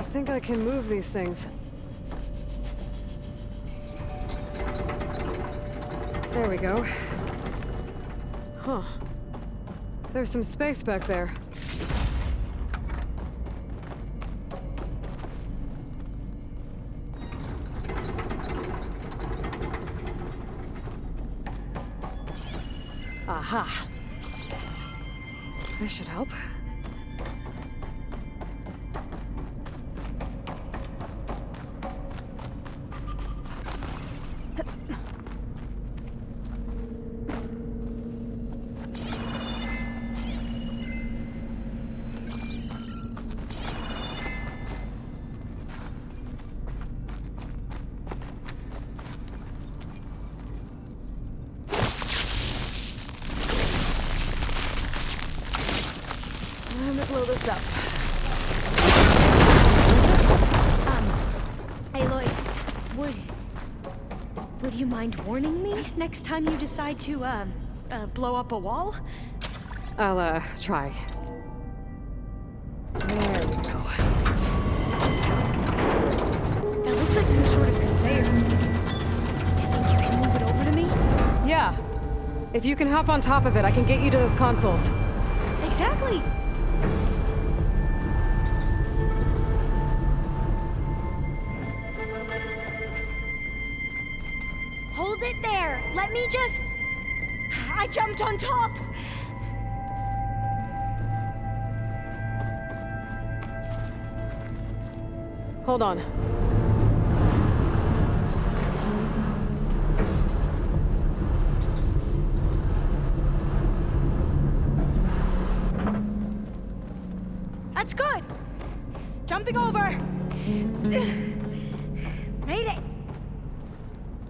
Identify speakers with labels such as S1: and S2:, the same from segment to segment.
S1: think I can move these things. There we go. Huh. There's some space back there. Aha. This should help. Let me blow this up.
S2: Aloy, would you mind warning me next time you decide to, blow up a wall?
S1: I'll, try. There we go.
S2: That looks like some sort of conveyor. You think you can move it over to me?
S1: Yeah. If you can hop on top of it, I can get you to those consoles.
S2: Exactly! Hold it there! Let me just... I jumped on top!
S1: Hold on.
S2: That's good! Jumping over! Made it!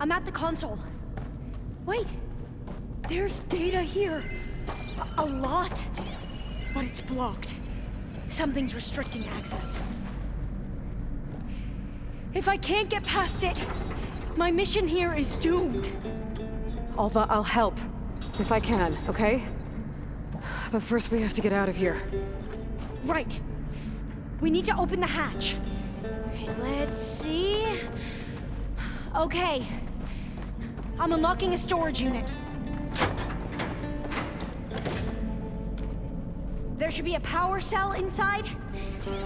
S2: I'm at the console. Wait! There's data here. A lot. But it's blocked. Something's restricting access. If I can't get past it, my mission here is doomed.
S1: Alva, I'll help. If I can, okay? But first we have to get out of here.
S2: Right. We need to open the hatch. Okay, let's see. Okay. I'm unlocking a storage unit. There should be a power cell inside.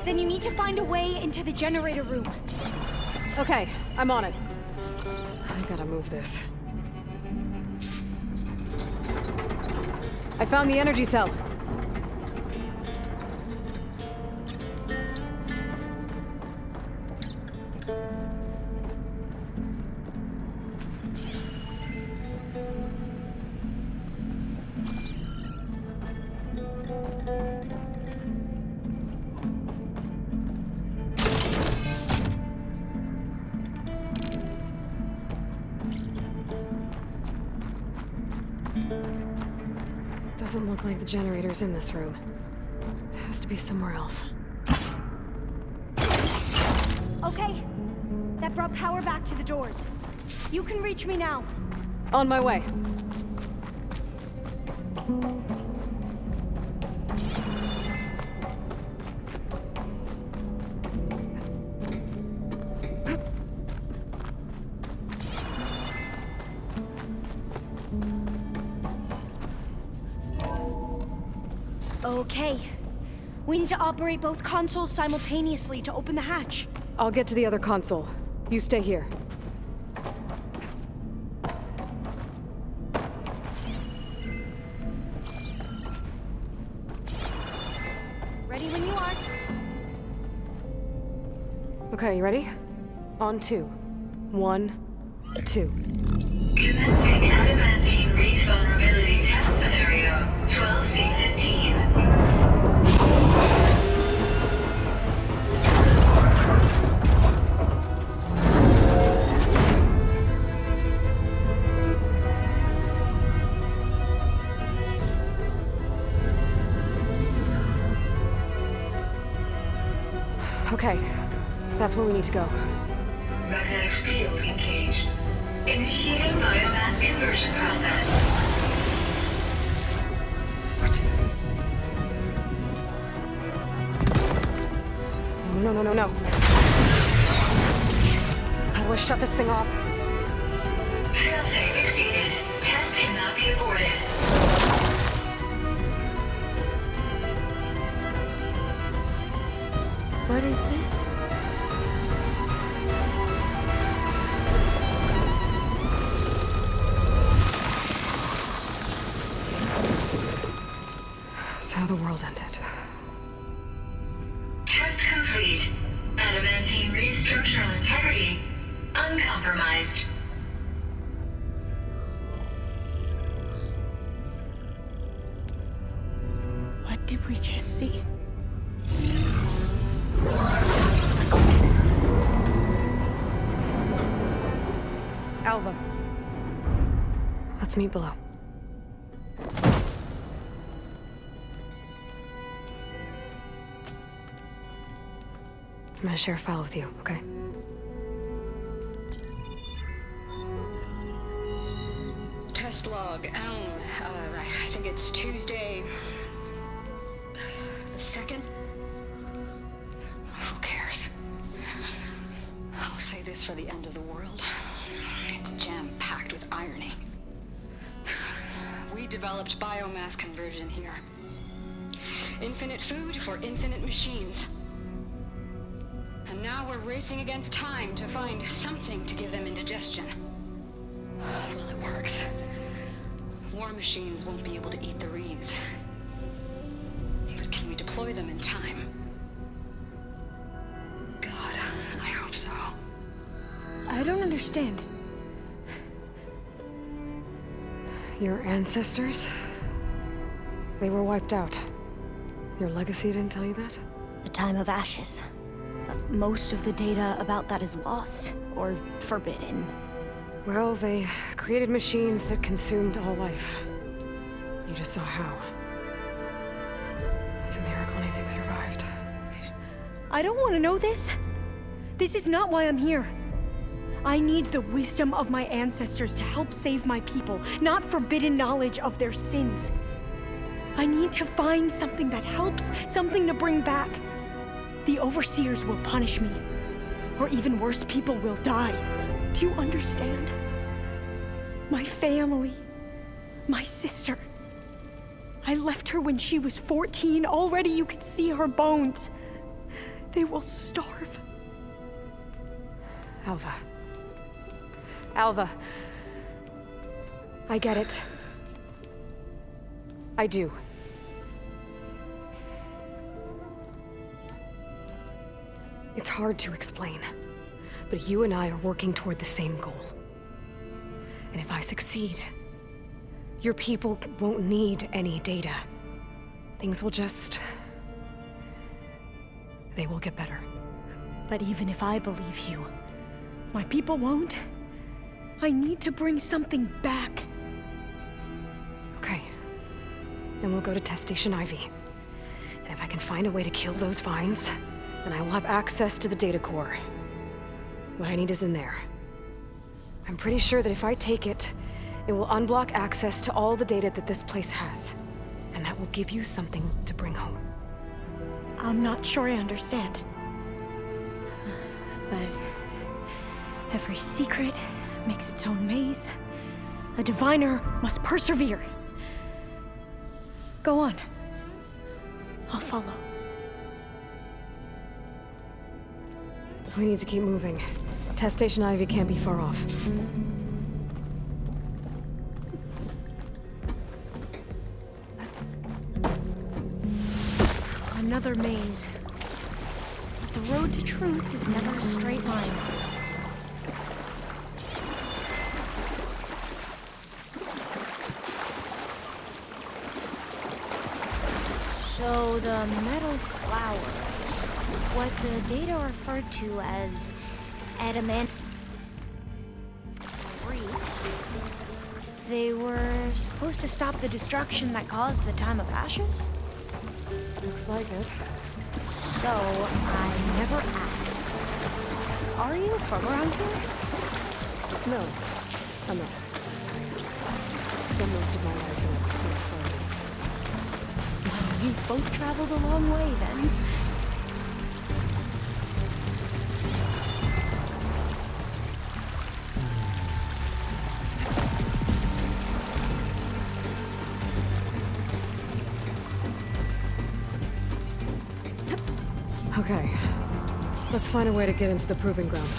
S2: Then you need to find a way into the generator room.
S1: Okay, I'm on it. I gotta move this. I found the energy cell. Doesn't look like the generator's in this room. It has to be somewhere else.
S2: Okay. That brought power back to the doors. You can reach me now.
S1: On my way.
S2: Okay. We need to operate both consoles simultaneously to open the hatch.
S1: I'll get to the other console. You stay here.
S2: Ready when you are.
S1: Okay, you ready? On 2. 1, 2.
S3: Commencing adamantine wreath vulnerability test scenario 12C15.
S1: Okay, that's where we need to go.
S3: Magnetic field engaged. Initiating biomass conversion process.
S1: What? No. to shut this thing off.
S3: Failsafe exceeded. Test cannot be aborted.
S2: What is this?
S1: That's how the world ended.
S3: Test complete. Adamantine read structural integrity uncompromised.
S2: What did we just see?
S1: Alva. Let's meet below. I'm gonna share a file with you, okay?
S4: Test log, I think it's Tuesday the 2nd? Who cares? I'll say this for the end of the world. It's jam-packed with irony. We developed biomass conversion here. Infinite food for infinite machines. And now we're racing against time to find something to give them indigestion. Well, it works. War machines won't be able to eat the reeds. But can we deploy them in time? God, I hope so.
S2: I don't understand.
S1: Your ancestors? They were wiped out. Your legacy didn't tell you that?
S2: The time of ashes. But most of the data about that is lost or forbidden.
S1: Well, they created machines that consumed all life. You just saw how. It's a miracle anything survived.
S2: I don't want to know this. This is not why I'm here. I need the wisdom of my ancestors to help save my people, not forbidden knowledge of their sins. I need to find something that helps, something to bring back. The overseers will punish me. Or even worse, people will die. Do you understand? My family. My sister. I left her when she was 14. Already you could see her bones. They will starve.
S1: Alva. Alva. I get it. I do. It's hard to explain, but you and I are working toward the same goal. And if I succeed, your people won't need any data. Things will just... they will get better.
S2: But even if I believe you, my people won't. I need to bring something back.
S1: Okay. Then we'll go to Test Station Ivy. And if I can find a way to kill those vines, then I will have access to the data core. What I need is in there. I'm pretty sure that if I take it, it will unblock access to all the data that this place has. And that will give you something to bring home.
S2: I'm not sure I understand. But every secret makes its own maze. A diviner must persevere. Go on. I'll follow.
S1: We need to keep moving. Test Station Ivy can't be far off.
S2: Another maze. But the road to truth is never a straight line. So the metal flowers, what the data referred to as adamant wreaths, they were supposed to stop the destruction that caused the time of ashes?
S1: Looks like it.
S2: So, I never asked. Are you from around here?
S1: No, I'm not. Spent most of my life in the place far east. This is it.
S2: You've both traveled a long way, then.
S1: Okay. Let's find a way to get into the proving ground.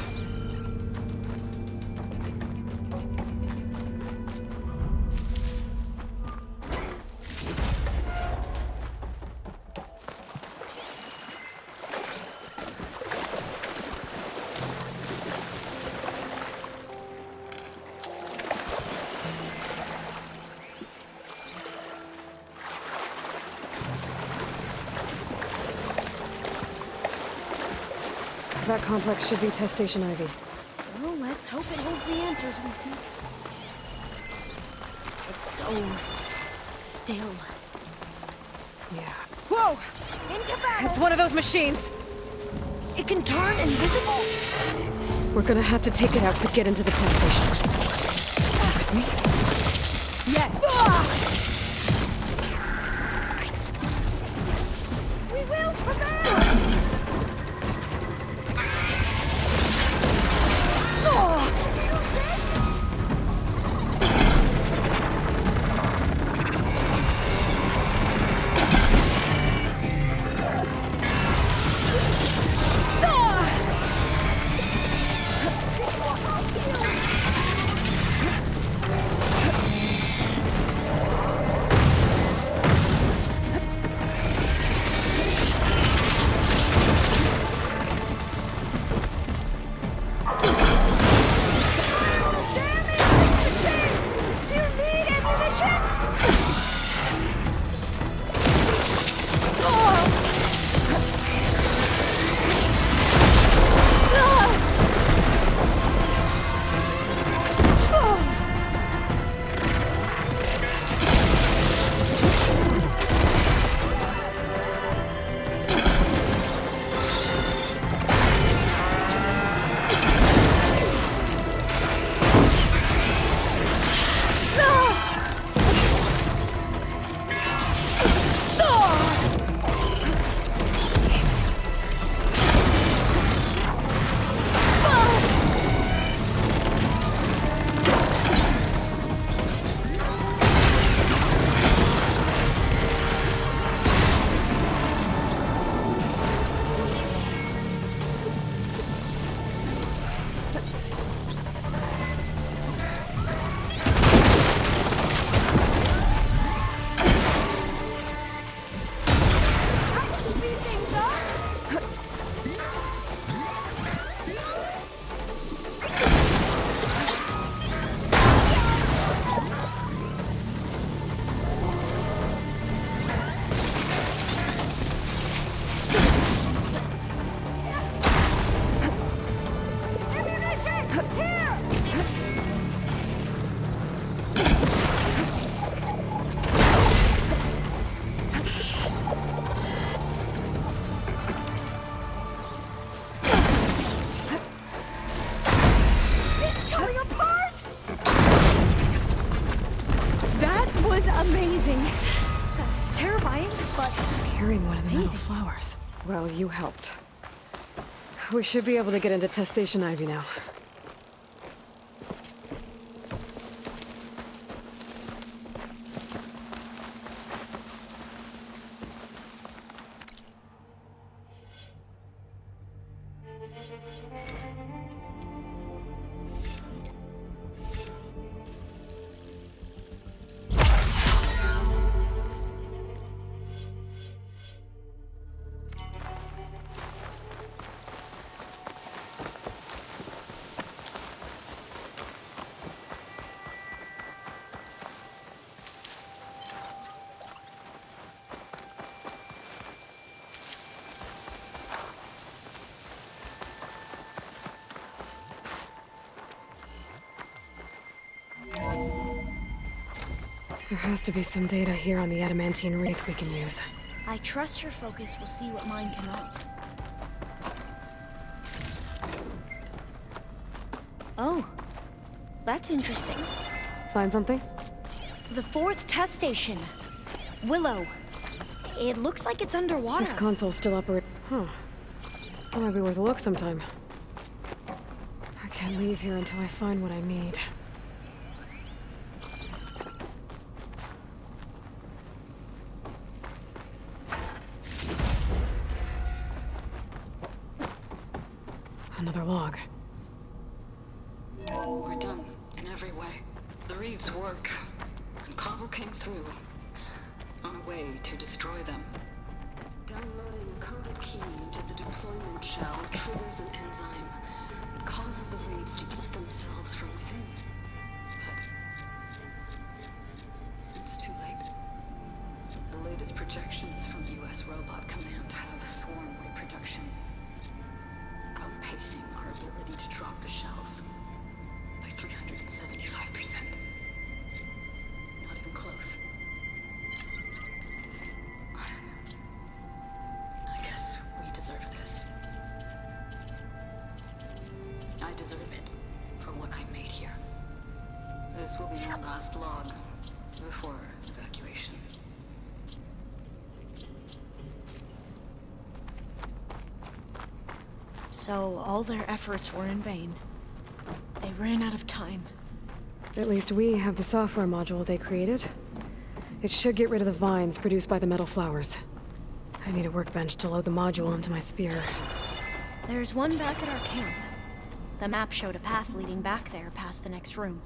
S1: That complex should be Test Station Ivy.
S2: Well, let's hope it holds the answers we seek. It's so still.
S1: Yeah. Whoa!
S2: Into battle!
S1: It's one of those machines!
S2: It can turn invisible?
S1: We're gonna have to take it out to get into the test station. With me? Yes!
S2: We will prevail! Amazing. Terrifying, but
S1: It's carrying one of the metal
S2: amazing.
S1: flowers. Well, you helped. We should be able to get into Test Station Ivy now. There has to be some data here on the adamantine wreath we can use.
S2: I trust your focus will see what mine cannot. Oh, that's interesting.
S1: Find something?
S2: The fourth test station. Willow. It looks like it's underwater.
S1: This console's still operating. Huh. That might be worth a look sometime. I can't leave here until I find what I need. Another log.
S4: We're done in every way. The reeds work, and Carvel came through on a way to destroy them. Downloading a coded key into the deployment shell triggers an enzyme that causes the reeds to eat themselves from within. But it's too late. The latest projections from U.S. Robot Command have swarm reproduction, outpacing our ability to drop the shells by 375%. Not even close. I guess we deserve this. I deserve it for what I made here. This will be my last log before evacuation.
S2: So all their efforts were in vain. They ran out of time.
S1: At least we have the software module they created. It should get rid of the vines produced by the metal flowers. I need a workbench to load the module into my spear.
S2: There's one back at our camp. The map showed a path leading back there past the next room.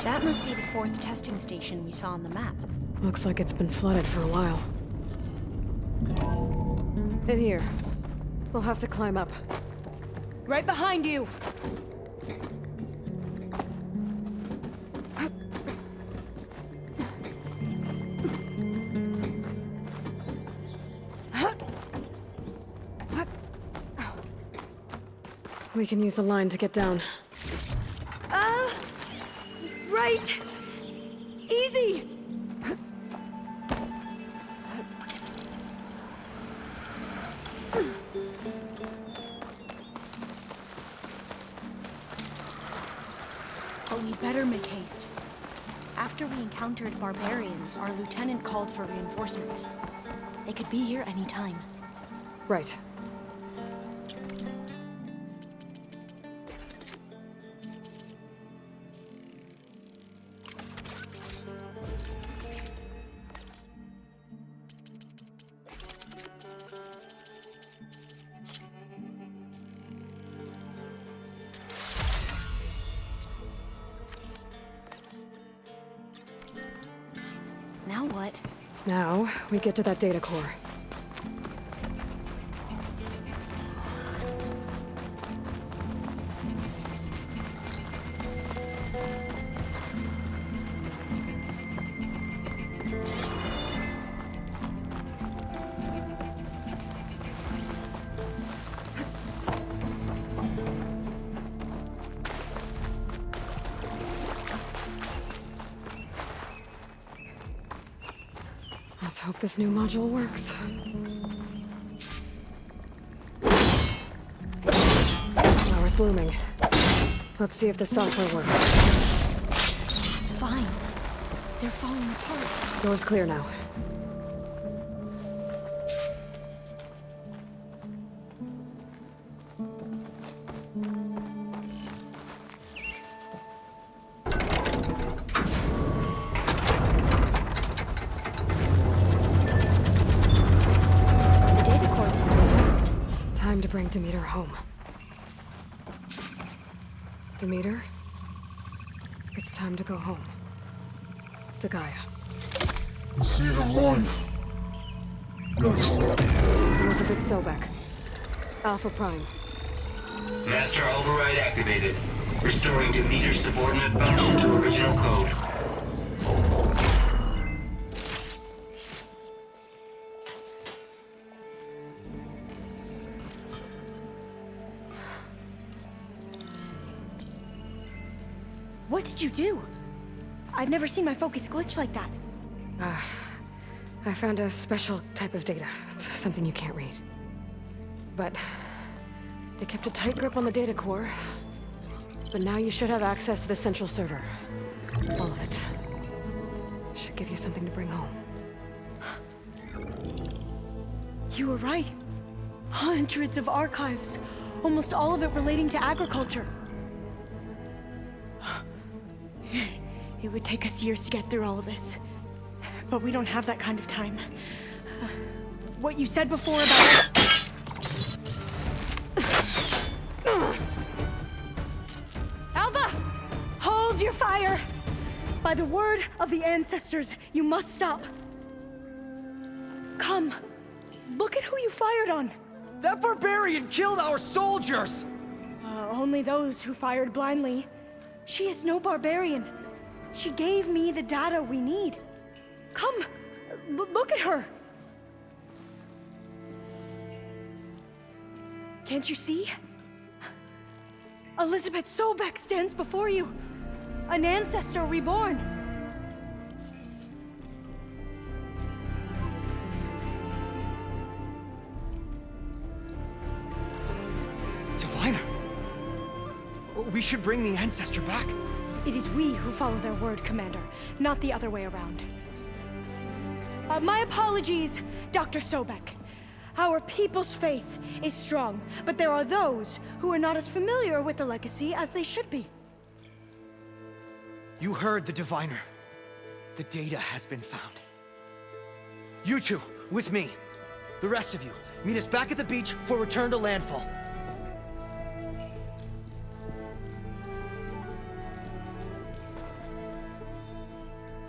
S2: That must be the 4th testing station we saw on the map.
S1: Looks like it's been flooded for a while. In here. We'll have to climb up.
S2: Right behind you!
S1: We can use the line to get down.
S2: Right! Easy! But we better make haste. After we encountered barbarians, our lieutenant called for reinforcements. They could be here any time.
S1: Right.
S2: Now what?
S1: Now, we get to that data core. Let's hope this new module works. Flowers blooming. Let's see if the software works.
S2: Vines. They're falling apart.
S1: Door's clear now.
S2: The data core looks intact.
S1: Time to bring Demeter home. Demeter? It's time to go home. To Gaia.
S5: You see the life. Yes.
S1: Elizabeth Sobek. Alpha Prime.
S6: Master override activated. Restoring Demeter's subordinate function to original code.
S2: What did you do? I've never seen my focus glitch like that.
S1: I found a special type of data. It's something you can't read. But they kept a tight grip on the data core. But now you should have access to the central server. All of it. Should give you something to bring home.
S2: You were right. Hundreds of archives. Almost all of it relating to agriculture. It would take us years to get through all of this. But we don't have that kind of time. What you said before about... Alva! Hold your fire! By the word of the ancestors, you must stop. Come. Look at who you fired on.
S7: That barbarian killed our soldiers!
S2: Only those who fired blindly. She is no barbarian. She gave me the data we need. Come, look at her. Can't you see? Elizabeth Sobek stands before you. An ancestor reborn.
S7: Diviner! We should bring the ancestor back.
S2: It is we who follow their word, Commander, not the other way around. My apologies, Dr. Sobek. Our people's faith is strong, but there are those who are not as familiar with the legacy as they should be.
S7: You heard the diviner. The data has been found. You two, with me. The rest of you, meet us back at the beach for return to landfall.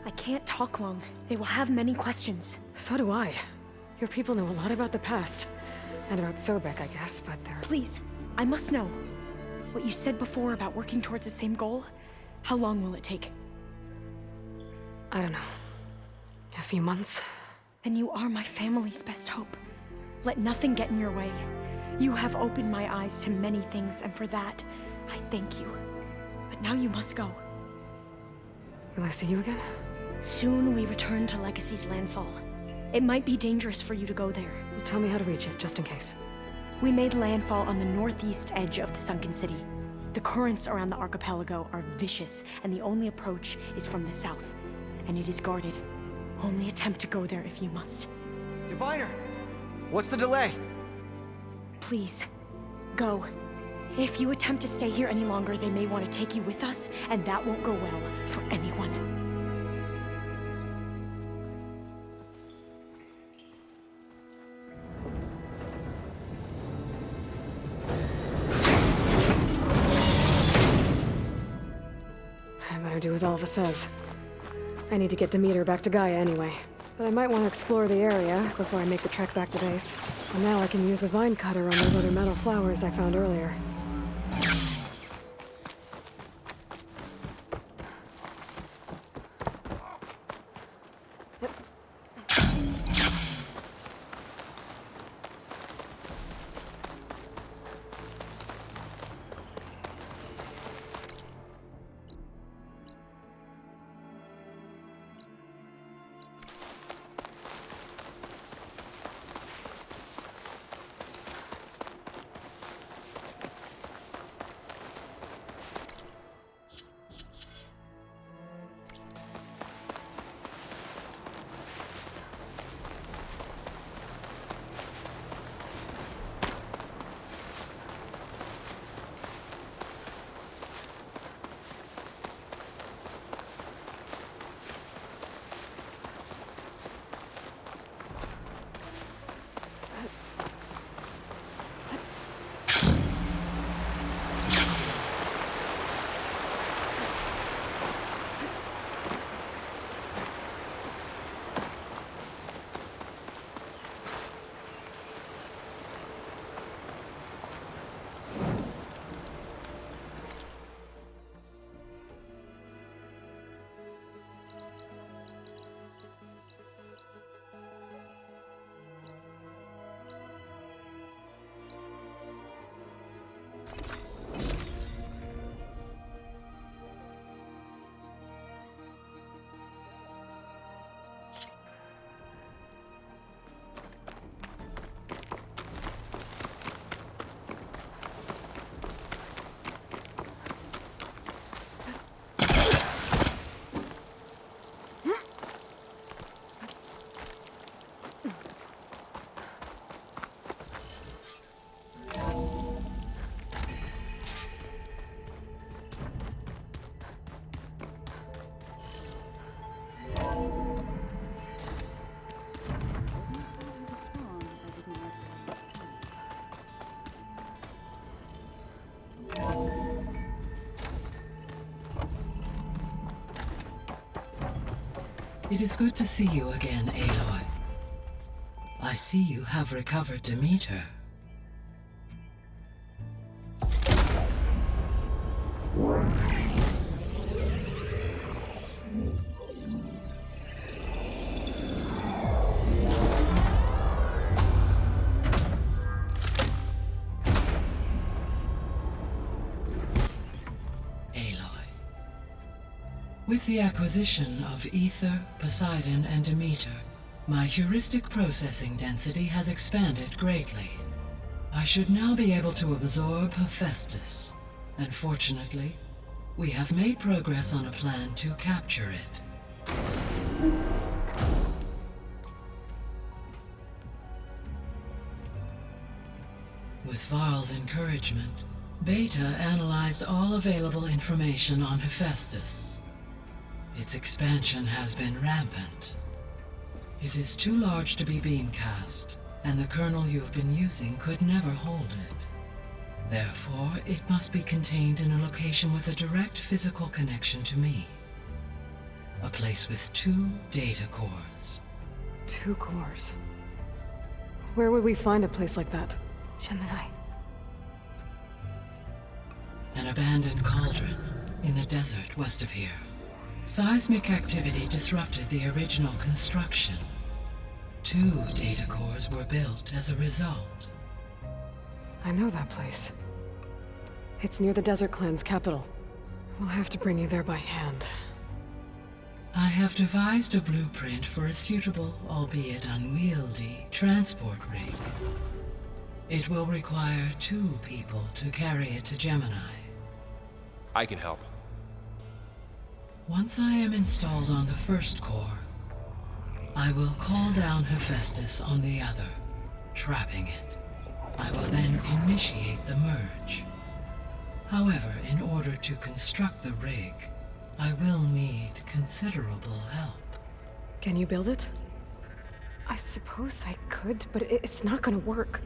S2: I can't talk long. They will have many questions.
S1: So do I. Your people know a lot about the past. And about Sobek, I guess, but they're...
S2: Please, I must know. What you said before about working towards the same goal, how long will it take?
S1: I don't know. A few months?
S2: Then you are my family's best hope. Let nothing get in your way. You have opened my eyes to many things, and for that, I thank you. But now you must go.
S1: Will I see you again?
S2: Soon we return to Legacy's landfall. It might be dangerous for you to go there.
S1: Well, tell me how to reach it, just in case.
S2: We made landfall on the northeast edge of the sunken city. The currents around the archipelago are vicious, and the only approach is from the south. And it is guarded. Only attempt to go there if you must.
S7: Diviner! What's the delay?
S2: Please, go. If you attempt to stay here any longer, they may want to take you with us, and that won't go well for anyone.
S1: I better do as Alva says. I need to get Demeter back to Gaia anyway. But I might want to explore the area before I make the trek back to base. And now I can use the vine cutter on those other metal flowers I found earlier.
S8: It is good to see you again, Aloy. I see you have recovered Demeter. With the acquisition of Ether, Poseidon, and Demeter, my heuristic processing density has expanded greatly. I should now be able to absorb Hephaestus, and fortunately, we have made progress on a plan to capture it. With Varl's encouragement, Beta analyzed all available information on Hephaestus. Its expansion has been rampant. It is too large to be beamcast, and the kernel you have been using could never hold it. Therefore, it must be contained in a location with a direct physical connection to me. A place with 2 data cores.
S1: 2 cores. Where would we find a place like that?
S2: Gemini.
S8: An abandoned cauldron in the desert west of here. Seismic activity disrupted the original construction. 2 data cores were built as a result.
S1: I know that place. It's near the Desert Clan's capital. We'll have to bring you there by hand.
S8: I have devised a blueprint for a suitable, albeit unwieldy, transport rig. It will require 2 people to carry it to Gemini.
S9: I can help.
S8: Once I am installed on the first core, I will call down Hephaestus on the other, trapping it. I will then initiate the merge. However, in order to construct the rig, I will need considerable help.
S1: Can you build it? I suppose I could, but it's not gonna work.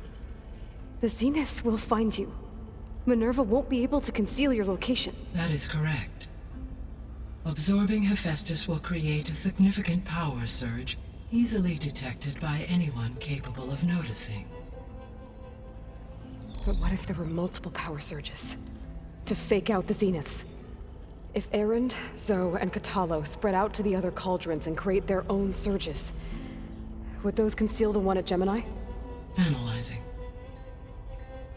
S1: The Zeniths will find you. Minerva won't be able to conceal your location.
S8: That is correct. Absorbing Hephaestus will create a significant power surge, easily detected by anyone capable of noticing.
S1: But what if there were multiple power surges? To fake out the Zeniths? If Erend, Zoe, and Katalo spread out to the other cauldrons and create their own surges, would those conceal the one at Gemini?
S8: Analyzing.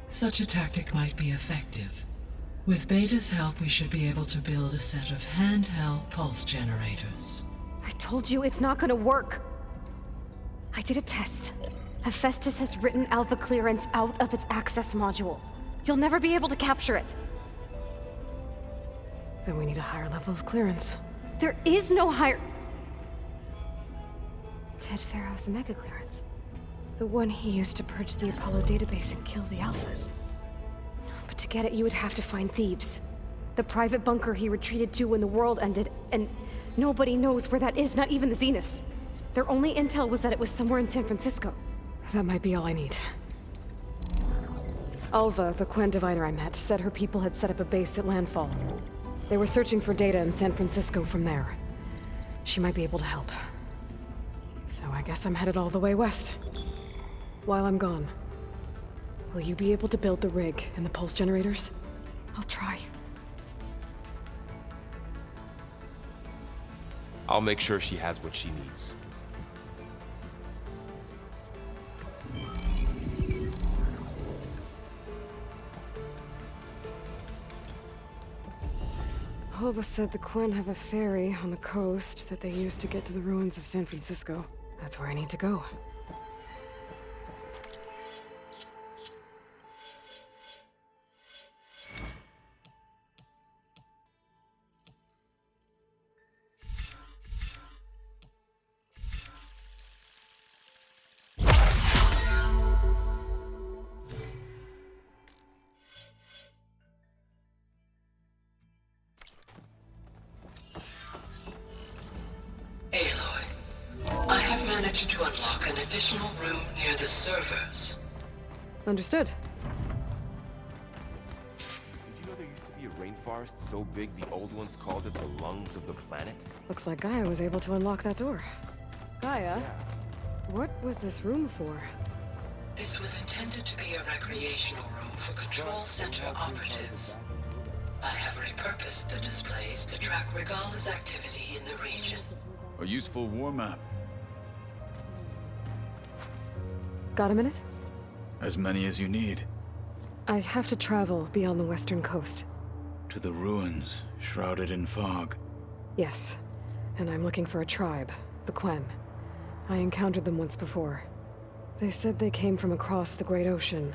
S8: Such a tactic might be effective. With Beta's help, we should be able to build a set of handheld pulse generators.
S1: I told you it's not gonna work. I did a test. Hephaestus has written Alpha clearance out of its access module. You'll never be able to capture it. Then we need a higher level of clearance. There is no higher... Ted Farrow's mega clearance. The one he used to purge the Apollo database and kill the Alphas. But to get it, you would have to find Thebes. The private bunker he retreated to when the world ended, and nobody knows where that is, not even the Zeniths. Their only intel was that it was somewhere in San Francisco. That might be all I need. Alva, the Quen diviner I met, said her people had set up a base at landfall. They were searching for data in San Francisco from there. She might be able to help. So I guess I'm headed all the way west. While I'm gone, will you be able to build the rig and the pulse generators? I'll try.
S9: I'll make sure she has what she needs.
S1: Alva said the Quen have a ferry on the coast that they use to get to the ruins of San Francisco. That's where I need to go.
S8: To unlock an additional room near the servers.
S1: Understood.
S9: Did you know there used to be a rainforest so big the old ones called it the lungs of the planet?
S1: Looks like Gaia was able to unlock that door. Gaia? What was this room for?
S8: This was intended to be a recreational room for Control Center operatives. I have repurposed the displays to track Regala's activity in the region.
S10: A useful war map.
S1: Got a minute?
S10: As many as you need.
S1: I have to travel beyond the western coast.
S10: To the ruins, shrouded in fog.
S1: Yes, and I'm looking for a tribe, the Quen. I encountered them once before. They said they came from across the Great Ocean.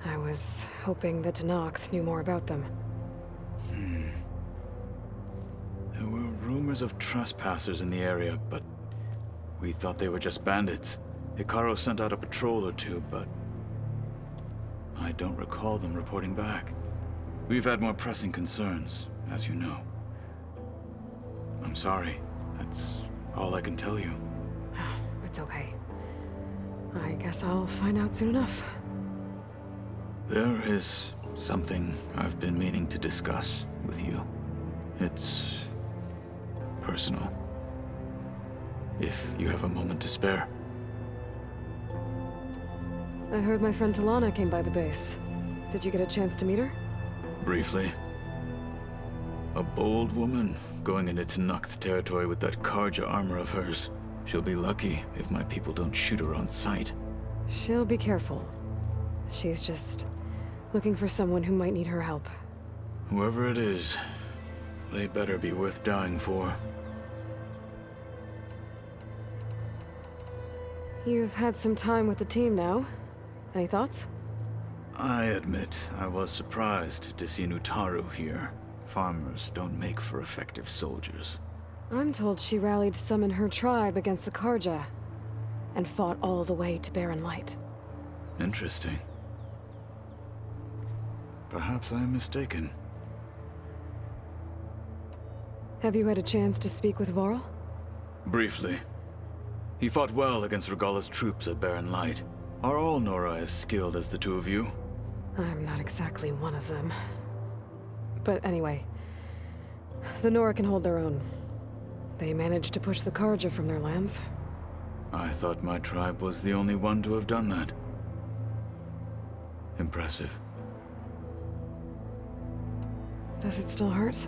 S1: I was hoping that Tenakth knew more about them.
S10: There were rumors of trespassers in the area, but we thought they were just bandits. Hikaru sent out a patrol or two, but I don't recall them reporting back. We've had more pressing concerns, as you know. I'm sorry. That's all I can tell you.
S1: It's okay. I guess I'll find out soon enough.
S10: There is something I've been meaning to discuss with you. It's personal. If you have a moment to spare.
S1: I heard my friend Talana came by the base. Did you get a chance to meet her?
S10: Briefly. A bold woman going into Tenakth territory with that Karja armor of hers. She'll be lucky if my people don't shoot her on sight.
S1: She'll be careful. She's just looking for someone who might need her help.
S10: Whoever it is, they better be worth dying for.
S1: You've had some time with the team now. Any thoughts?
S10: I admit I was surprised to see Nutaru here. Farmers don't make for effective soldiers.
S1: I'm told she rallied some in her tribe against the Karja, and fought all the way to Barren Light.
S10: Interesting. Perhaps I am mistaken.
S1: Have you had a chance to speak with Varl?
S10: Briefly. He fought well against Regala's troops at Barren Light. Are all Nora as skilled as the two of you?
S1: I'm not exactly one of them. But anyway, the Nora can hold their own. They managed to push the Karja from their lands.
S10: I thought my tribe was the only one to have done that. Impressive.
S1: Does it still hurt?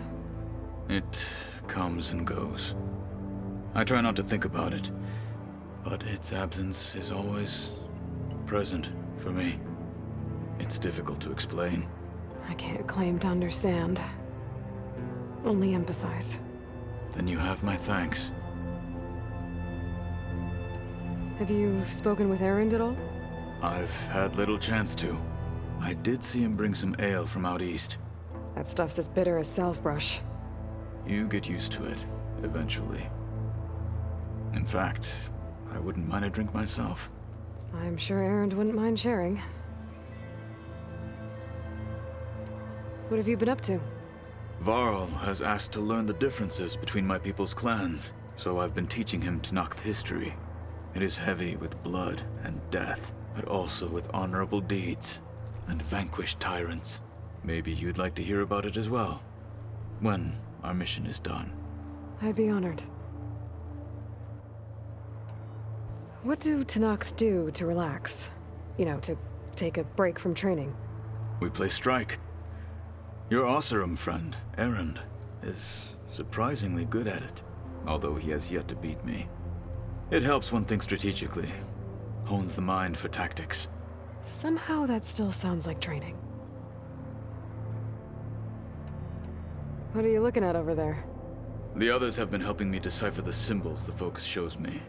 S10: It comes and goes. I try not to think about it, but its absence is always present for me. It's difficult to explain.
S1: I can't claim to understand. Only empathize.
S10: Then you have my thanks.
S1: Have you spoken with Erend at all?
S10: I've had little chance to. I did see him bring some ale from out east.
S1: That stuff's as bitter as salve-brush.
S10: You get used to it, eventually. In fact, I wouldn't mind a drink myself.
S1: I'm sure Erend wouldn't mind sharing. What have you been up to?
S10: Varl has asked to learn the differences between my people's clans, so I've been teaching him Tenakth history. It is heavy with blood and death, but also with honorable deeds and vanquished tyrants. Maybe you'd like to hear about it as well, when our mission is done.
S1: I'd be honored. What do Tenakth do to relax? You know, to take a break from training?
S10: We play strike. Your Oseram friend, Erend, is surprisingly good at it, although he has yet to beat me. It helps one think strategically, hones the mind for tactics.
S1: Somehow that still sounds like training. What are you looking at over there?
S10: The others have been helping me decipher the symbols the Focus shows me.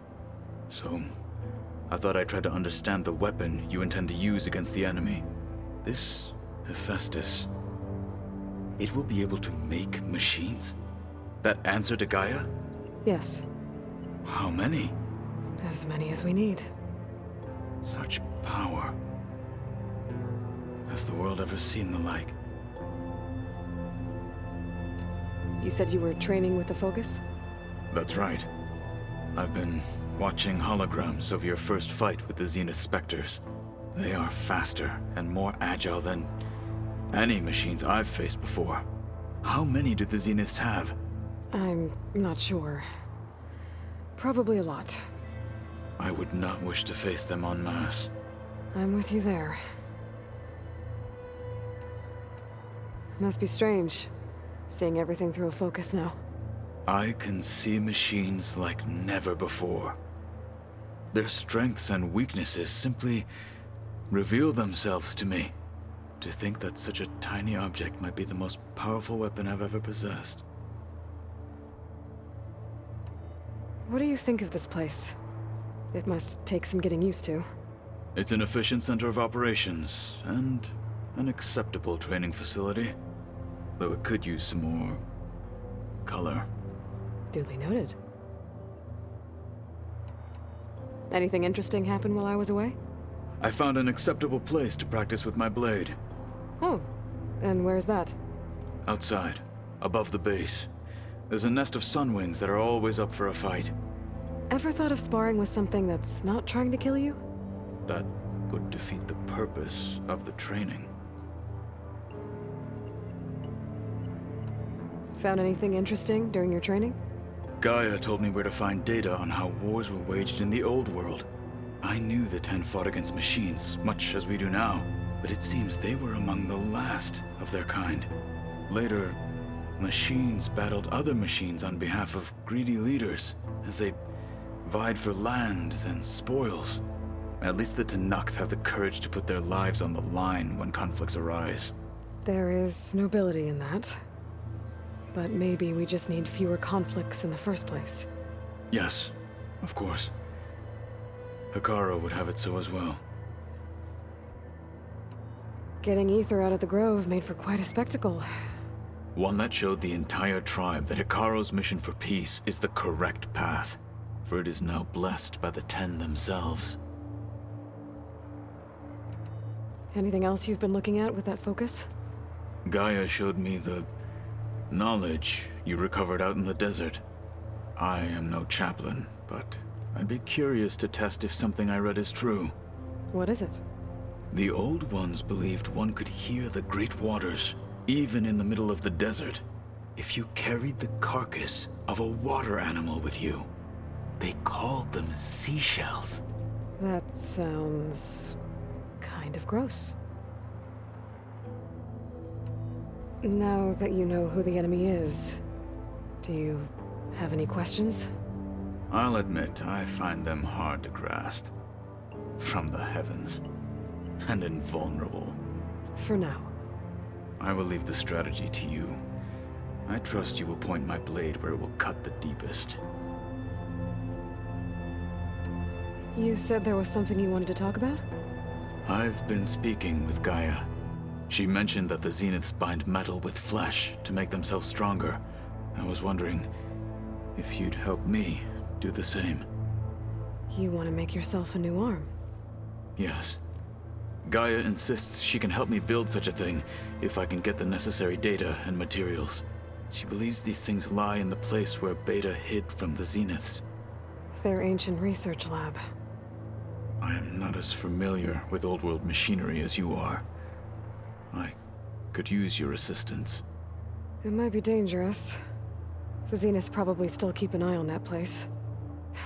S10: So, I thought I'd try to understand the weapon you intend to use against the enemy. This Hephaestus, it will be able to make machines? That answer to Gaia?
S1: Yes.
S10: How many?
S1: As many as we need.
S10: Such power. Has the world ever seen the like?
S1: You said you were training with the Focus?
S10: That's right. I've been watching holograms of your first fight with the Zenith Spectres. They are faster and more agile than any machines I've faced before. How many do the Zeniths have?
S1: I'm not sure. Probably a lot.
S10: I would not wish to face them en masse.
S1: I'm with you there. Must be strange, seeing everything through a focus now.
S10: I can see machines like never before. Their strengths and weaknesses simply reveal themselves to me. To think that such a tiny object might be the most powerful weapon I've ever possessed.
S1: What do you think of this place? It must take some getting used to.
S10: It's an efficient center of operations, and an acceptable training facility. Though it could use some more color.
S1: Duly noted. Anything interesting happen while I was away?
S10: I found an acceptable place to practice with my blade.
S1: Oh, and where's that?
S10: Outside, above the base. There's a nest of sunwings that are always up for a fight.
S1: Ever thought of sparring with something that's not trying to kill you?
S10: That would defeat the purpose of the training.
S1: Found anything interesting during your training?
S10: Gaia told me where to find data on how wars were waged in the old world. I knew the Ten fought against machines, much as we do now, but it seems they were among the last of their kind. Later, machines battled other machines on behalf of greedy leaders, as they vied for lands and spoils. At least the Tenakth have the courage to put their lives on the line when conflicts arise.
S1: There is nobility in that. But maybe we just need fewer conflicts in the first place.
S10: Yes, of course. Hekarro would have it so as well.
S1: Getting Ether out of the Grove made for quite a spectacle.
S10: One that showed the entire tribe that Hekarro's mission for peace is the correct path, for it is now blessed by the Ten themselves.
S1: Anything else you've been looking at with that focus?
S10: Gaia showed me the knowledge you recovered out in the desert. I am no chaplain, but I'd be curious to test if something I read is true.
S1: What is it?
S10: The Old Ones believed one could hear the great waters, even in the middle of the desert, if you carried the carcass of a water animal with you. They called them seashells.
S1: That sounds kind of gross. Now that you know who the enemy is, do you have any questions?
S10: I'll admit, I find them hard to grasp. From the heavens. And invulnerable.
S1: For now.
S10: I will leave the strategy to you. I trust you will point my blade where it will cut the deepest.
S1: You said there was something you wanted to talk about?
S10: I've been speaking with Gaia. She mentioned that the Zeniths bind metal with flesh to make themselves stronger. I was wondering if you'd help me do the same.
S1: You want to make yourself a new arm?
S10: Yes. Gaia insists she can help me build such a thing if I can get the necessary data and materials. She believes these things lie in the place where Beta hid from the Zeniths.
S1: Their ancient research lab.
S10: I am not as familiar with old world machinery as you are. I could use your assistance.
S1: It might be dangerous. The Zeniths probably still keep an eye on that place.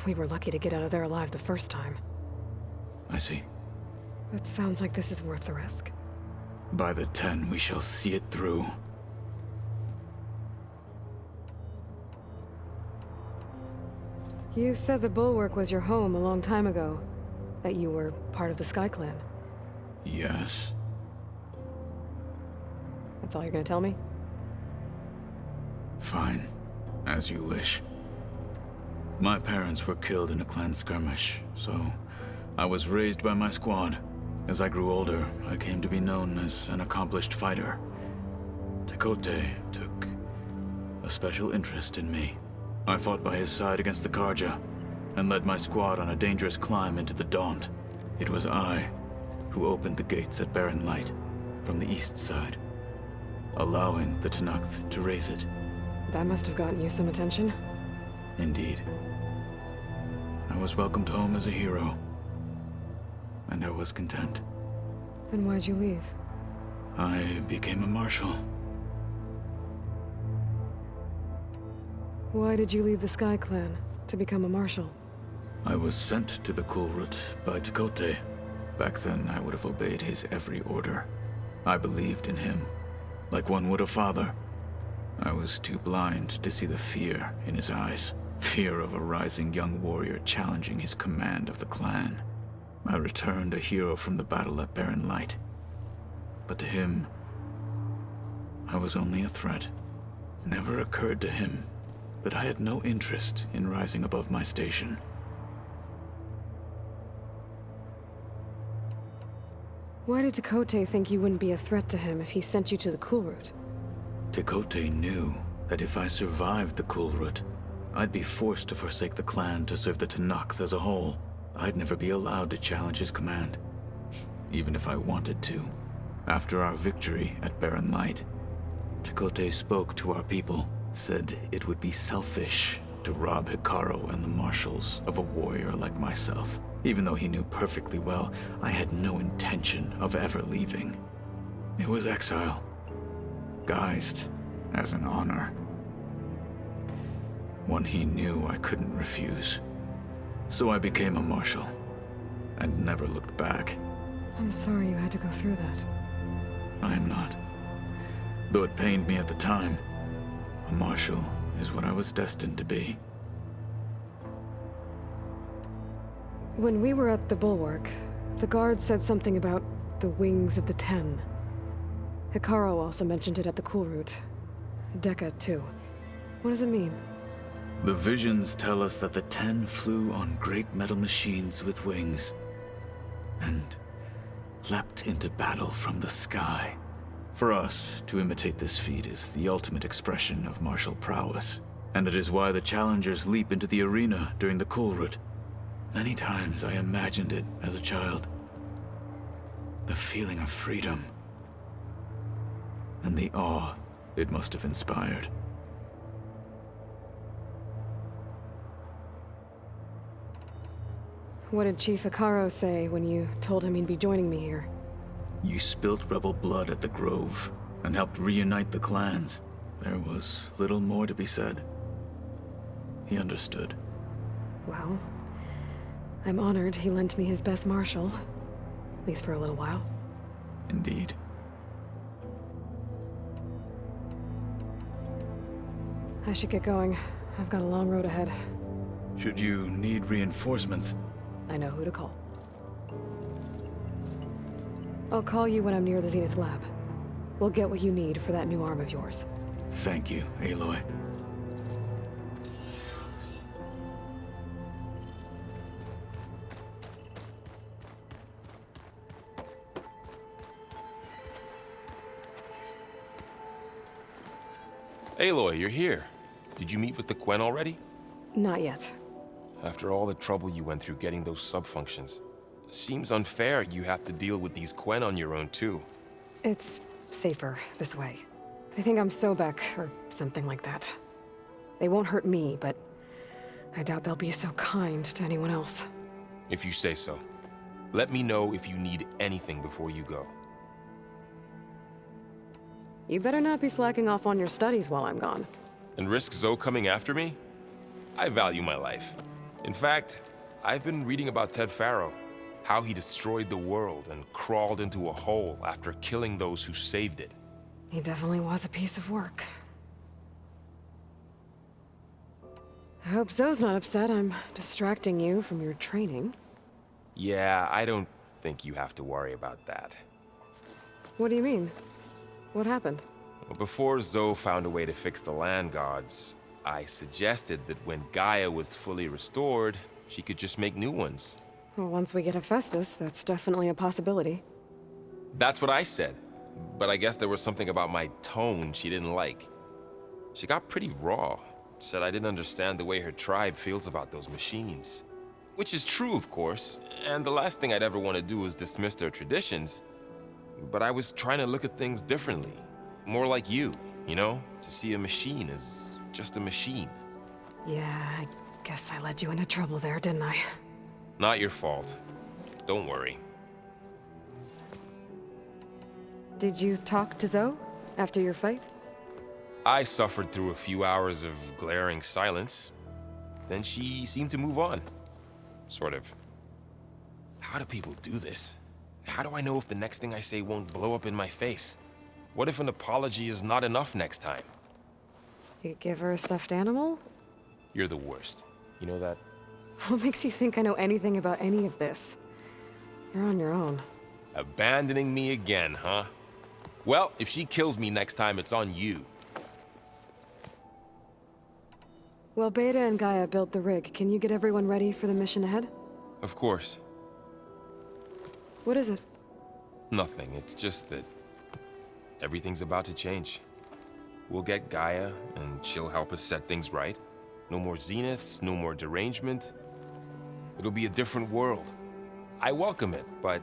S1: We were lucky to get out of there alive the first time.
S10: I see.
S1: It sounds like this is worth the risk.
S10: By the 10, we shall see it through.
S1: You said the Bulwark was your home a long time ago. That you were part of the Sky Clan.
S10: Yes.
S1: That's all you're gonna tell me?
S10: Fine. As you wish. My parents were killed in a clan skirmish, so I was raised by my squad. As I grew older, I came to be known as an accomplished fighter. Tekote took a special interest in me. I fought by his side against the Karja, and led my squad on a dangerous climb into the Daunt. It was I who opened the gates at Barren Light, from the east side, allowing the Tenakth to raise it.
S1: That must have gotten you some attention.
S10: Indeed. I was welcomed home as a hero, and I was content.
S1: Then why'd you leave?
S10: I became a marshal.
S1: Why did you leave the Sky Clan to become a marshal?
S10: I was sent to the Kulrut by Tekote. Back then, I would have obeyed his every order. I believed in him, like one would a father. I was too blind to see the fear in his eyes. Fear of a rising young warrior challenging his command of the clan. I returned a hero from the battle at Barren Light. But to him, I was only a threat. Never occurred to him that I had no interest in rising above my station.
S1: Why did Tekote think you wouldn't be a threat to him if he sent you to the Kulrut?
S10: Tekote knew that if I survived the Kulrut, I'd be forced to forsake the clan to serve the Tenakth as a whole. I'd never be allowed to challenge his command, even if I wanted to. After our victory at Barren Light, Tekote spoke to our people, said it would be selfish to rob Hikaru and the marshals of a warrior like myself, even though he knew perfectly well I had no intention of ever leaving. It was exile, guised as an honor. One he knew I couldn't refuse. So I became a marshal, and never looked back.
S1: I'm sorry you had to go through that.
S10: I am not. Though it pained me at the time, a marshal is what I was destined to be.
S1: When we were at the Bulwark, the guard said something about the Wings of the Ten. Hikaru also mentioned it at the Kulrut. Dekka, too. What does it mean?
S10: The visions tell us that the Ten flew on great metal machines with wings, and leapt into battle from the sky. For us, to imitate this feat is the ultimate expression of martial prowess, and it is why the challengers leap into the arena during the Kulrut. Many times I imagined it as a child. The feeling of freedom, and the awe it must have inspired.
S1: What did Chief Hikaru say when you told him he'd be joining me here?
S10: You spilt rebel blood at the Grove, and helped reunite the clans. There was little more to be said. He understood.
S1: Well, I'm honored he lent me his best marshal. At least for a little while.
S10: Indeed.
S1: I should get going. I've got a long road ahead.
S10: Should you need reinforcements,
S1: I know who to call. I'll call you when I'm near the Zenith lab. We'll get what you need for that new arm of yours.
S10: thank you, Aloy.
S9: Aloy, you're here. Did you meet with the Quen already?
S1: Not yet.
S9: After all the trouble you went through getting those subfunctions, seems unfair you have to deal with these Quen on your own too.
S1: It's safer this way. They think I'm Sobek, or something like that. They won't hurt me, but I doubt they'll be so kind to anyone else.
S9: If you say so. Let me know if you need anything before you go.
S1: You better not be slacking off on your studies while I'm gone.
S9: And risk Zoe coming after me? I value my life. In fact, I've been reading about Ted Faro, how he destroyed the world and crawled into a hole after killing those who saved it.
S1: He definitely was a piece of work. I hope Zoe's not upset I'm distracting you from your training.
S9: Yeah, I don't think you have to worry about that.
S1: What do you mean? What happened?
S9: Well, before Zoe found a way to fix the land gods, I suggested that when Gaia was fully restored, she could just make new ones.
S1: Well, once we get Hephaestus, that's definitely a possibility.
S9: That's what I said. But I guess there was something about my tone she didn't like. She got pretty raw. Said I didn't understand the way her tribe feels about those machines. Which is true, of course, and the last thing I'd ever want to do is dismiss their traditions. But I was trying to look at things differently. More like you know? To see a machine as just a machine.
S1: Yeah, I guess I led you into trouble there, didn't I?
S9: Not your fault. Don't worry.
S1: Did you talk to Zoe after your fight?
S9: I suffered through a few hours of glaring silence. Then she seemed to move on. Sort of. How do people do this? How do I know if the next thing I say won't blow up in my face? What if an apology is not enough next time?
S1: You give her a stuffed animal?
S9: You're the worst. You know that?
S1: What makes you think I know anything about any of this? You're on your own.
S9: Abandoning me again, huh? Well, if she kills me next time, it's on you.
S1: Well, Beta and Gaia built the rig. Can you get everyone ready for the mission ahead?
S9: Of course.
S1: What is it?
S9: Nothing. It's just that everything's about to change. We'll get Gaia, and she'll help us set things right. No more zeniths, no more derangement. It'll be a different world. I welcome it, but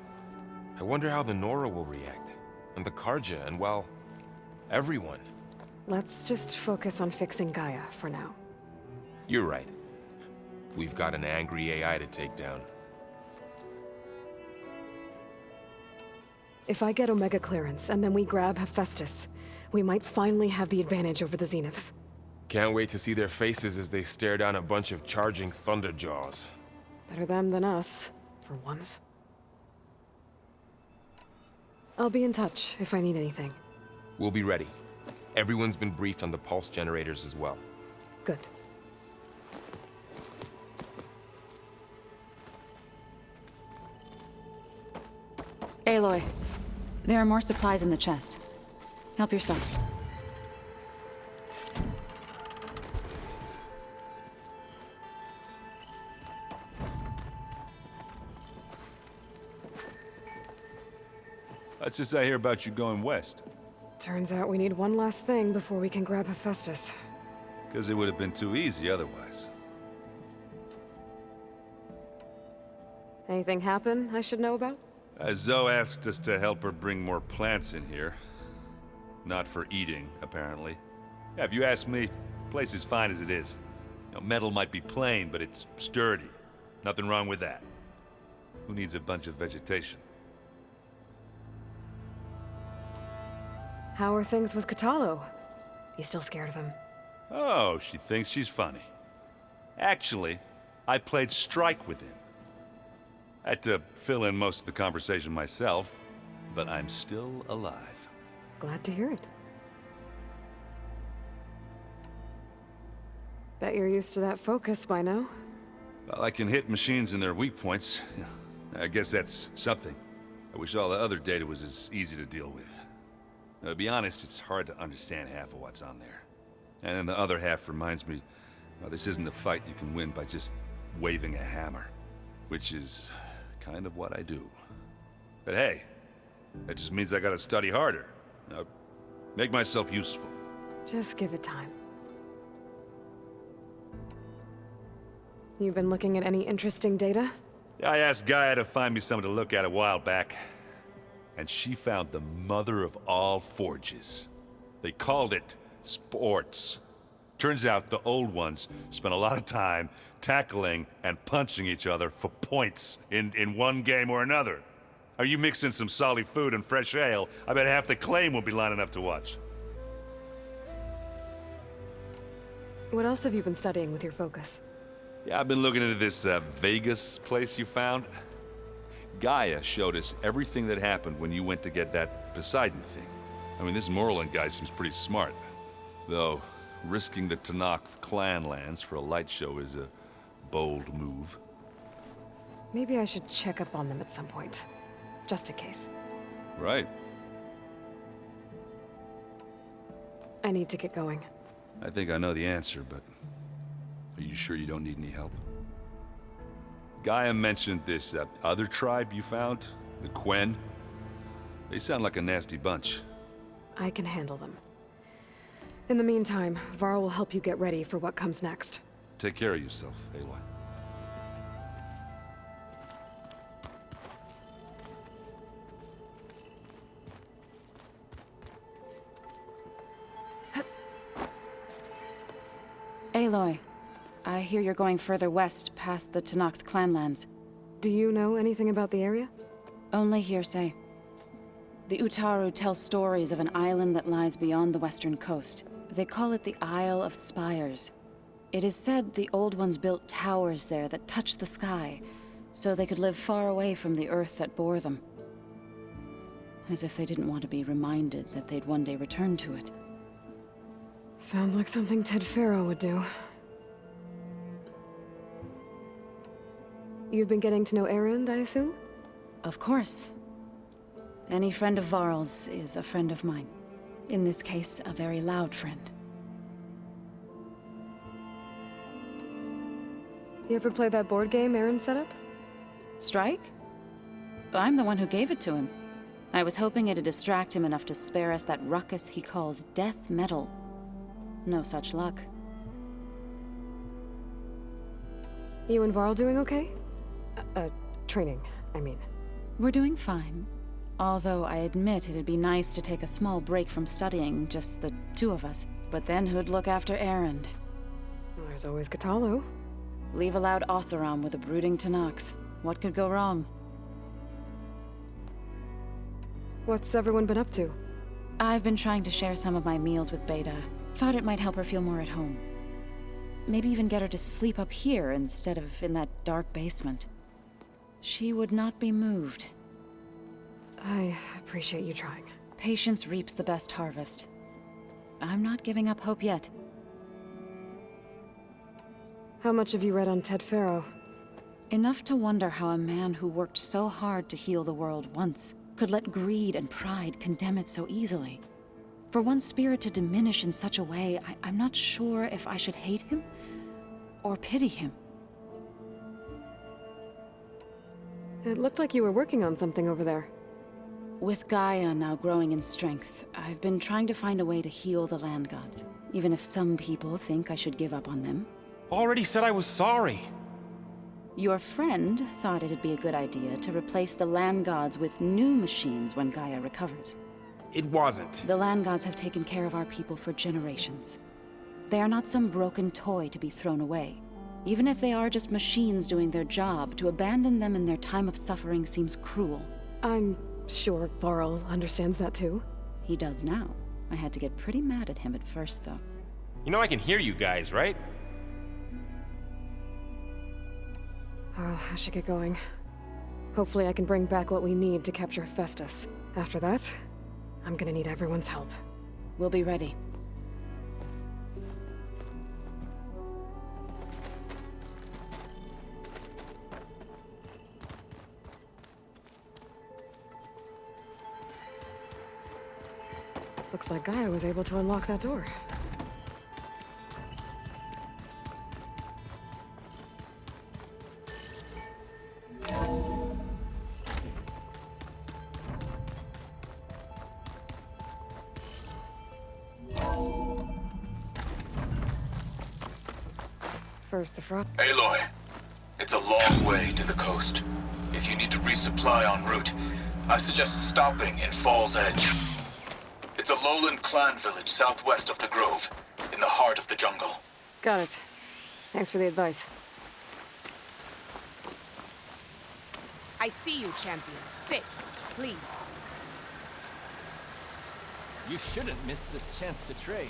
S9: I wonder how the Nora will react. And the Karja, and well, everyone.
S1: Let's just focus on fixing Gaia for now.
S9: You're right. We've got an angry AI to take down.
S1: If I get Omega clearance, and then we grab Hephaestus, we might finally have the advantage over the Zeniths.
S9: Can't wait to see their faces as they stare down a bunch of charging Thunderjaws.
S1: Better them than us, for once. I'll be in touch if I need anything.
S9: We'll be ready. Everyone's been briefed on the pulse generators as well.
S1: Good.
S11: Aloy, there are more supplies in the chest. Help yourself.
S12: What's this I hear about you going west?
S1: Turns out we need one last thing before we can grab Hephaestus.
S12: Because it would have been too easy otherwise.
S1: Anything happen I should know about?
S12: Zoe asked us to help her bring more plants in here. Not for eating, apparently. Yeah, if you ask me, the place is fine as it is. You know, metal might be plain, but it's sturdy. Nothing wrong with that. Who needs a bunch of vegetation?
S1: How are things with Katalo? You still scared of him?
S12: Oh, she thinks she's funny. Actually, I played strike with him. I had to fill in most of the conversation myself, but I'm still alive.
S1: Glad to hear it. Bet you're used to that focus by now.
S12: Well, I can hit machines in their weak points. I guess that's something. I wish all the other data was as easy to deal with. To be honest, it's hard to understand half of what's on there. And then the other half reminds me, well, this isn't a fight you can win by just waving a hammer. Which is kind of what I do. But hey, that just means I gotta study harder. Make myself useful.
S1: Just give it time. You've been looking at any interesting data?
S12: I asked Gaia to find me something to look at a while back. And she found the mother of all forges. They called it sports. Turns out the old ones spent a lot of time tackling and punching each other for points in one game or another. Are you mixing some solid food and fresh ale? I bet half the claim will be lining up to watch.
S1: What else have you been studying with your focus?
S12: Yeah, I've been looking into this Vegas place you found. Gaia showed us everything that happened when you went to get that Poseidon thing. I mean, this Morland guy seems pretty smart. Though, risking the Tenakth clan lands for a light show is a bold move.
S1: Maybe I should check up on them at some point. Just in case.
S12: Right.
S1: I need to get going.
S12: I think I know the answer, but are you sure you don't need any help? Gaia mentioned this other tribe you found, the Quen. They sound like a nasty bunch.
S1: I can handle them. In the meantime, Varl will help you get ready for what comes next.
S12: Take care of yourself, Aloy.
S11: Aloy, I hear you're going further west past the Tenakth clanlands.
S1: Do you know anything about the area?
S11: Only hearsay. The Utaru tell stories of an island that lies beyond the western coast. They call it the Isle of Spires. It is said the old ones built towers there that touched the sky, so they could live far away from the earth that bore them. As if they didn't want to be reminded that they'd one day return to it.
S1: Sounds like something Ted Faro would do. You've been getting to know Erend, I assume?
S11: Of course. Any friend of Varl's is a friend of mine. In this case, a very loud friend.
S1: You ever play that board game Erend set up?
S11: Strike? I'm the one who gave it to him. I was hoping it'd distract him enough to spare us that ruckus he calls death metal. No such luck.
S1: You and Varl doing okay? Training, I mean.
S11: We're doing fine. Although I admit it'd be nice to take a small break from studying, just the two of us. But then who'd look after Erend?
S1: Well, there's always Katalo.
S11: Leave a loud Oseram with a brooding Tenakth. What could go wrong?
S1: What's everyone been up to?
S11: I've been trying to share some of my meals with Beta. Thought it might help her feel more at home. Maybe even get her to sleep up here instead of in that dark basement. She would not be moved.
S1: I appreciate you trying.
S11: Patience reaps the best harvest. I'm not giving up hope yet.
S1: How much have you read on Ted Faro?
S11: Enough to wonder how a man who worked so hard to heal the world once could let greed and pride condemn it so easily. For one spirit to diminish in such a way, I'm not sure if I should hate him or pity him.
S1: It looked like you were working on something over there.
S11: With Gaia now growing in strength, I've been trying to find a way to heal the land gods, even if some people think I should give up on them.
S9: Already said I was sorry.
S11: Your friend thought it'd be a good idea to replace the land gods with new machines when Gaia recovers.
S9: It wasn't.
S11: The land gods have taken care of our people for generations. They are not some broken toy to be thrown away. Even if they are just machines doing their job, to abandon them in their time of suffering seems cruel.
S1: I'm sure Varl understands that too.
S11: He does now. I had to get pretty mad at him at first, though.
S9: You know I can hear you guys, right?
S1: I should get going. Hopefully I can bring back what we need to capture Hephaestus. After that, I'm gonna need everyone's help.
S11: We'll be ready.
S1: Looks like Gaia was able to unlock that door. First the frost.
S13: Aloy, it's a long way to the coast. If you need to resupply en route, I suggest stopping in Fall's Edge. It's a lowland clan village southwest of the Grove, in the heart of the jungle.
S1: Got it. Thanks for the advice.
S14: I see you, champion. Sit, please.
S15: You shouldn't miss this chance to trade.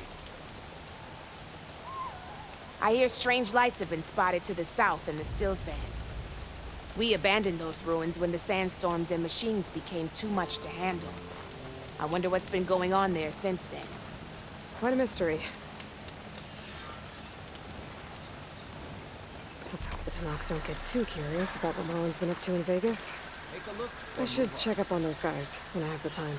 S14: I hear strange lights have been spotted to the south in the Still Sands. We abandoned those ruins when the sandstorms and machines became too much to handle. I wonder what's been going on there since then.
S1: Quite a mystery. Let's hope the Tenakth don't get too curious about what Merlin's been up to in Vegas.
S15: Take a look.
S1: I should check up on those guys when I have the time.